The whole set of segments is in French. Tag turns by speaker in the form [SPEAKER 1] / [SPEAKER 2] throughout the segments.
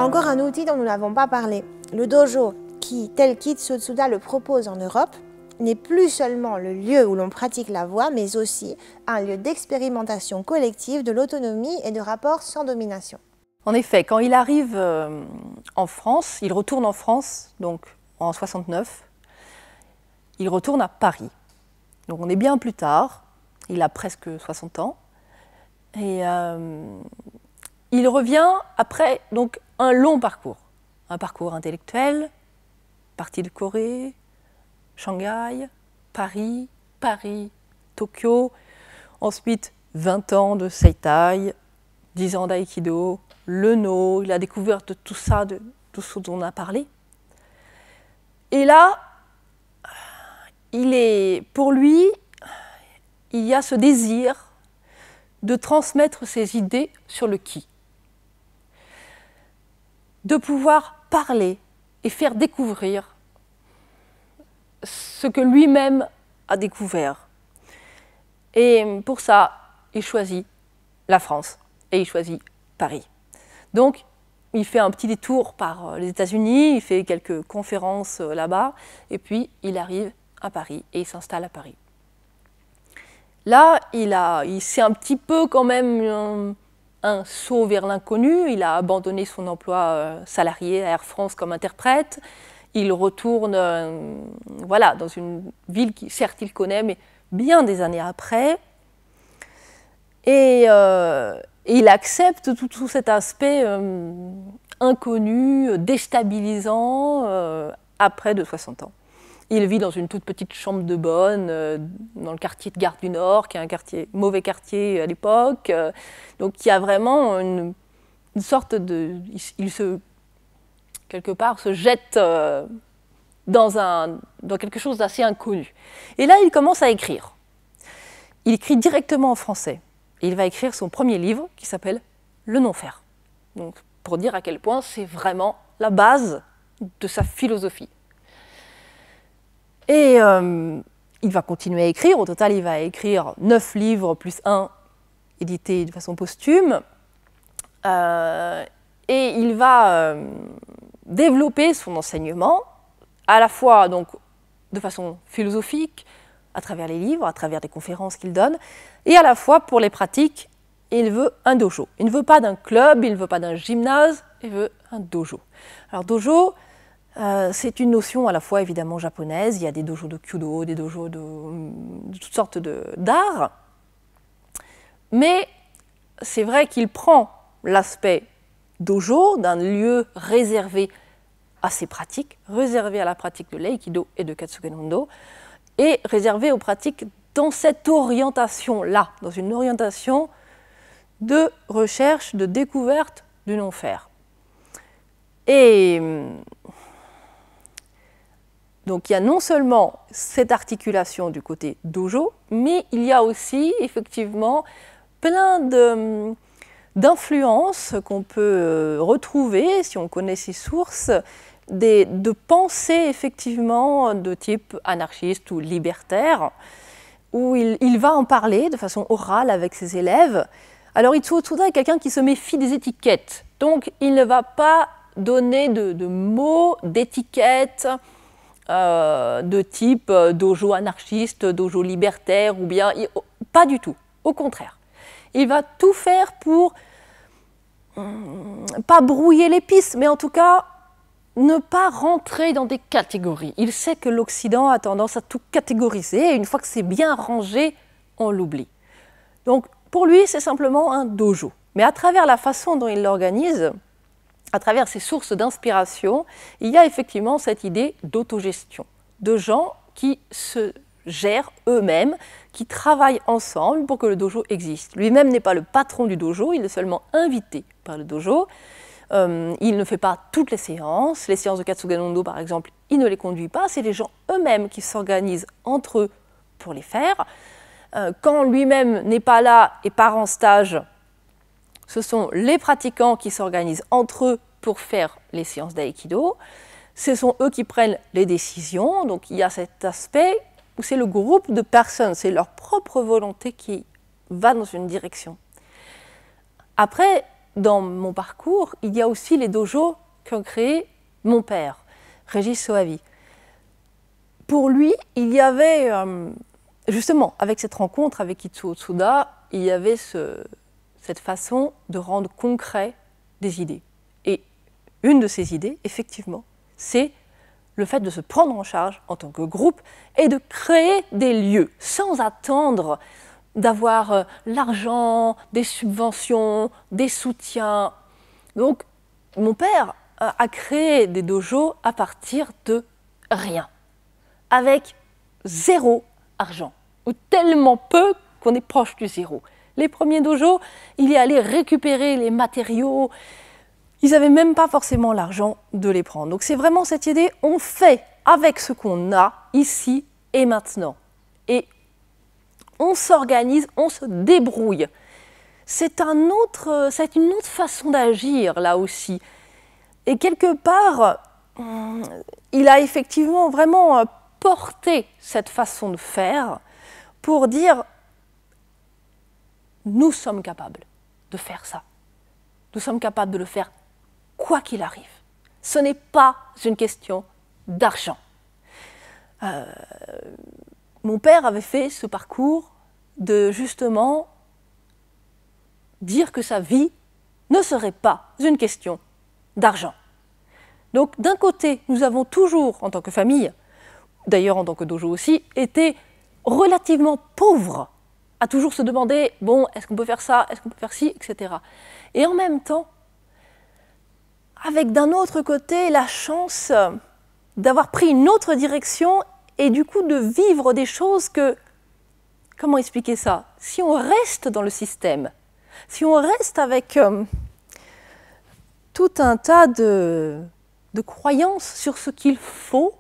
[SPEAKER 1] encore un outil dont nous n'avons pas parlé. Le dojo, qui, tel qu'Itsu Tsuda le propose en Europe, n'est plus seulement le lieu où l'on pratique la voix, mais aussi un lieu d'expérimentation collective de l'autonomie et de rapports sans domination.
[SPEAKER 2] En effet, quand il arrive en France, il retourne en France, donc en 69, il retourne à Paris. Donc on est bien plus tard, il a presque 60 ans, et il revient après donc, un long parcours intellectuel, parti de Corée, Shanghai, Paris, Tokyo, ensuite 20 ans de Seitai, 10 ans d'aïkido, le no, il a découvert de tout ça, de tout ce dont on a parlé. Et là, pour lui, il y a ce désir de transmettre ses idées sur le ki, de pouvoir parler et faire découvrir ce que lui-même a découvert. Et pour ça, il choisit la France et il choisit Paris. Donc, il fait un petit détour par les États-Unis, il fait quelques conférences là-bas, et puis il arrive à Paris et il s'installe à Paris. Là, c'est un petit peu quand même un saut vers l'inconnu. Il a abandonné son emploi salarié à Air France comme interprète. Il retourne voilà, dans une ville qui, certes, il connaît, mais bien des années après. Et il accepte tout cet aspect inconnu, déstabilisant, après de 60 ans. Il vit dans une toute petite chambre de bonne, dans le quartier de Gare du Nord, qui est un mauvais quartier à l'époque. Donc il y a vraiment une sorte de... quelque part, se jette dans quelque chose d'assez inconnu. Et là, il commence à écrire. Il écrit directement en français. Et il va écrire son premier livre qui s'appelle Le non-faire. Donc, pour dire à quel point c'est vraiment la base de sa philosophie. Et il va continuer à écrire. Au total, il va écrire 9 livres plus 1 édités de façon posthume. Et il va développer son enseignement, à la fois donc, de façon philosophique, à travers les livres, à travers des conférences qu'il donne, et à la fois pour les pratiques, il veut un dojo. Il ne veut pas d'un club, il ne veut pas d'un gymnase, il veut un dojo. Alors dojo, c'est une notion à la fois évidemment japonaise, il y a des dojos de kyudo, des dojos de toutes sortes d'arts, mais c'est vrai qu'il prend l'aspect dojo d'un lieu réservé à ces pratiques, réservé à la pratique de l'aïkido et de Katsugen-Hondo, et réservé aux pratiques dans cette orientation-là, dans une orientation de recherche, de découverte du non-faire. Et donc il y a non seulement cette articulation du côté dojo, mais il y a aussi effectivement plein d'influences qu'on peut retrouver, si on connaît ces sources, de pensées effectivement de type anarchiste ou libertaire, où il va en parler de façon orale avec ses élèves. Alors Itsuo Tsuda est quelqu'un qui se méfie des étiquettes, donc il ne va pas donner de mots, d'étiquettes de type dojo anarchiste, dojo libertaire, ou bien... Pas du tout, au contraire. Il va tout faire pour, pas brouiller les pistes, mais en tout cas, ne pas rentrer dans des catégories. Il sait que l'Occident a tendance à tout catégoriser, et une fois que c'est bien rangé, on l'oublie. Donc, pour lui, c'est simplement un dojo. Mais à travers la façon dont il l'organise, à travers ses sources d'inspiration, il y a effectivement cette idée d'autogestion, de gens qui se gèrent eux-mêmes, qui travaillent ensemble pour que le dojo existe. Lui-même n'est pas le patron du dojo, il est seulement invité par le dojo. Il ne fait pas toutes les séances de Katsugen-Hondo par exemple, il ne les conduit pas, c'est les gens eux-mêmes qui s'organisent entre eux pour les faire. Quand lui-même n'est pas là et part en stage, ce sont les pratiquants qui s'organisent entre eux pour faire les séances d'aïkido. Ce sont eux qui prennent les décisions, donc il y a cet aspect où c'est le groupe de personnes, c'est leur propre volonté qui va dans une direction. Après, dans mon parcours, il y a aussi les dojos qu'ont créé mon père, Régis Soavi. Pour lui, il y avait, justement, avec cette rencontre avec Itsuo Tsuda, il y avait cette façon de rendre concret des idées. Et une de ces idées, effectivement, c'est le fait de se prendre en charge en tant que groupe et de créer des lieux sans attendre d'avoir l'argent, des subventions, des soutiens. Donc, mon père a créé des dojos à partir de rien, avec 0 argent, ou tellement peu qu'on est proche du 0. Les premiers dojos, il y allait récupérer les matériaux. Ils n'avaient même pas forcément l'argent de les prendre. Donc c'est vraiment cette idée, on fait avec ce qu'on a ici et maintenant. Et on s'organise, on se débrouille. C'est une autre façon d'agir là aussi. Et quelque part, il a effectivement vraiment porté cette façon de faire pour dire, nous sommes capables de faire ça. Nous sommes capables de le faire quoi qu'il arrive. Ce n'est pas une question d'argent. Mon père avait fait ce parcours de justement dire que sa vie ne serait pas une question d'argent. Donc d'un côté, nous avons toujours, en tant que famille, d'ailleurs en tant que dojo aussi, été relativement pauvres, à toujours se demander, bon, est-ce qu'on peut faire ça, est-ce qu'on peut faire ci, etc. Et en même temps, avec d'un autre côté la chance d'avoir pris une autre direction et du coup de vivre des choses que, comment expliquer ça? Si on reste dans le système, si on reste avec tout un tas de croyances sur ce qu'il faut,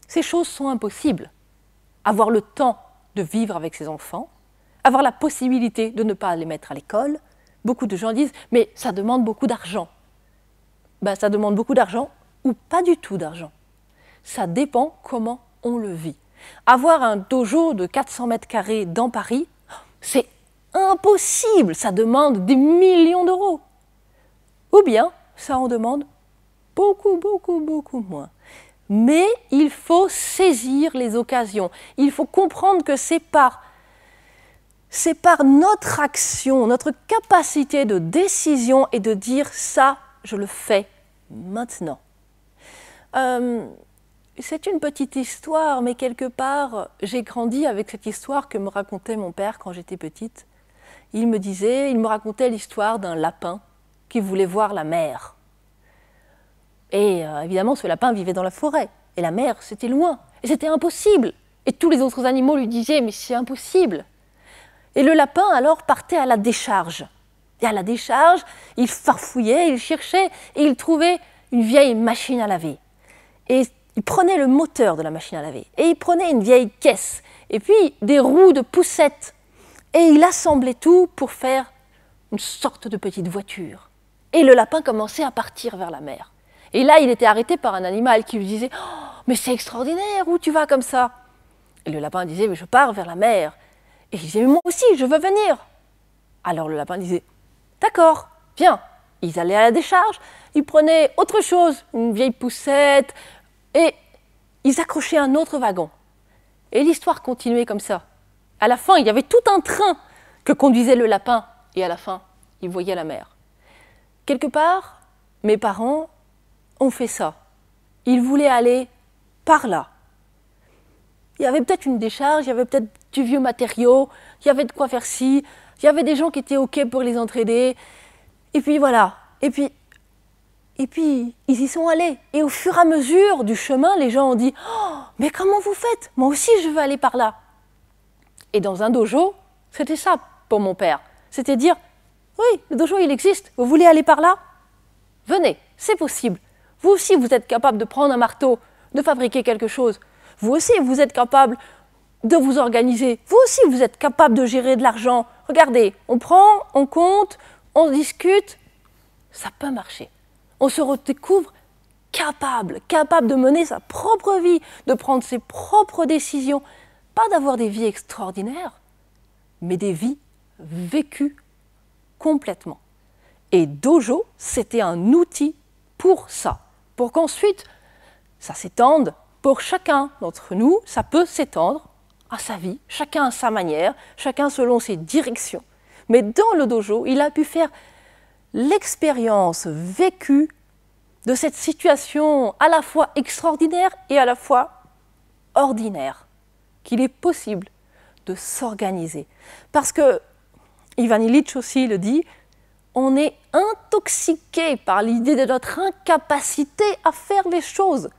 [SPEAKER 2] ces choses sont impossibles. Avoir le temps de vivre avec ses enfants, avoir la possibilité de ne pas les mettre à l'école. Beaucoup de gens disent, mais ça demande beaucoup d'argent. Ben, ça demande beaucoup d'argent ou pas du tout d'argent. Ça dépend comment on le vit. Avoir un dojo de 400 mètres carrés dans Paris, c'est impossible. Ça demande des millions d'euros. Ou bien, ça en demande beaucoup, beaucoup, beaucoup moins. Mais il faut saisir les occasions. Il faut comprendre que c'est par notre action, notre capacité de décision et de dire ça, je le fais maintenant. C'est une petite histoire, mais quelque part, j'ai grandi avec cette histoire que me racontait mon père quand j'étais petite. Il me racontait l'histoire d'un lapin qui voulait voir la mer. Et évidemment, ce lapin vivait dans la forêt. Et la mer, c'était loin. Et c'était impossible. Et tous les autres animaux lui disaient, mais c'est impossible. Et le lapin, alors, partait à la décharge. Et à la décharge, il farfouillait, il cherchait, et il trouvait une vieille machine à laver. Et il prenait le moteur de la machine à laver. Et il prenait une vieille caisse. Et puis, des roues de poussettes. Et il assemblait tout pour faire une sorte de petite voiture. Et le lapin commençait à partir vers la mer. Et là, il était arrêté par un animal qui lui disait « Oh, mais c'est extraordinaire, où tu vas comme ça ?» Et le lapin disait « Mais je pars vers la mer. » Et il disait « Mais moi aussi, je veux venir. » Alors le lapin disait « D'accord, viens. » Ils allaient à la décharge, ils prenaient autre chose, une vieille poussette, et ils accrochaient un autre wagon. Et l'histoire continuait comme ça. À la fin, il y avait tout un train que conduisait le lapin, et à la fin, il voyait la mer. Quelque part, mes parents ont fait ça. Ils voulaient aller par là. Il y avait peut-être une décharge, il y avait peut-être du vieux matériau, il y avait de quoi faire ci, il y avait des gens qui étaient OK pour les entraider. Et puis voilà. Et puis, ils y sont allés. Et au fur et à mesure du chemin, les gens ont dit « Oh, mais comment vous faites? Moi aussi, je veux aller par là. » Et dans un dojo, c'était ça pour mon père. C'était dire « Oui, le dojo, il existe. Vous voulez aller par là? Venez, c'est possible. Vous aussi, vous êtes capable de prendre un marteau, de fabriquer quelque chose. Vous aussi, vous êtes capable de vous organiser. Vous aussi, vous êtes capable de gérer de l'argent. Regardez, on prend, on compte, on discute. Ça peut marcher. On se redécouvre capable de mener sa propre vie, de prendre ses propres décisions. Pas d'avoir des vies extraordinaires, mais des vies vécues complètement. Et dojo, c'était un outil pour ça, pour qu'ensuite, ça s'étende pour chacun d'entre nous, ça peut s'étendre à sa vie, chacun à sa manière, chacun selon ses directions. Mais dans le dojo, il a pu faire l'expérience vécue de cette situation à la fois extraordinaire et à la fois ordinaire, qu'il est possible de s'organiser. Parce que, Ivan Illich aussi le dit, on est intoxiqué par l'idée de notre incapacité à faire les choses,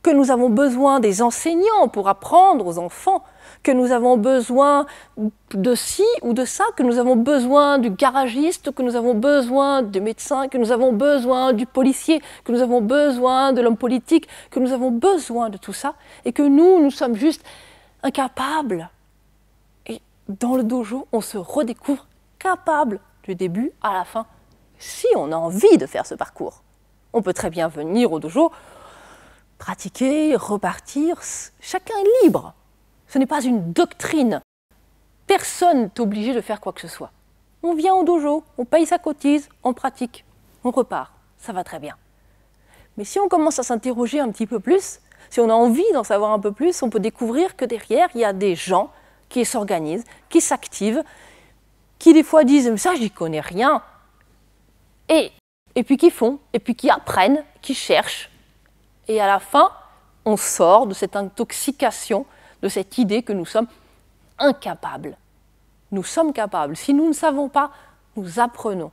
[SPEAKER 2] que nous avons besoin des enseignants pour apprendre aux enfants, que nous avons besoin de ci ou de ça, que nous avons besoin du garagiste, que nous avons besoin du médecin, que nous avons besoin du policier, que nous avons besoin de l'homme politique, que nous avons besoin de tout ça, et que nous sommes juste incapables. Et dans le dojo, on se redécouvre capable du début à la fin, si on a envie de faire ce parcours. On peut très bien venir au dojo, pratiquer, repartir, chacun est libre. Ce n'est pas une doctrine. Personne n'est obligé de faire quoi que ce soit. On vient au dojo, on paye sa cotise, on pratique, on repart. Ça va très bien. Mais si on commence à s'interroger un petit peu plus, si on a envie d'en savoir un peu plus, on peut découvrir que derrière, il y a des gens qui s'organisent, qui s'activent, qui des fois disent « mais ça, j'y connais rien ». Et puis qui font, et puis qui apprennent, qui cherchent. Et à la fin, on sort de cette intoxication, de cette idée que nous sommes incapables. Nous sommes capables. Si nous ne savons pas, nous apprenons.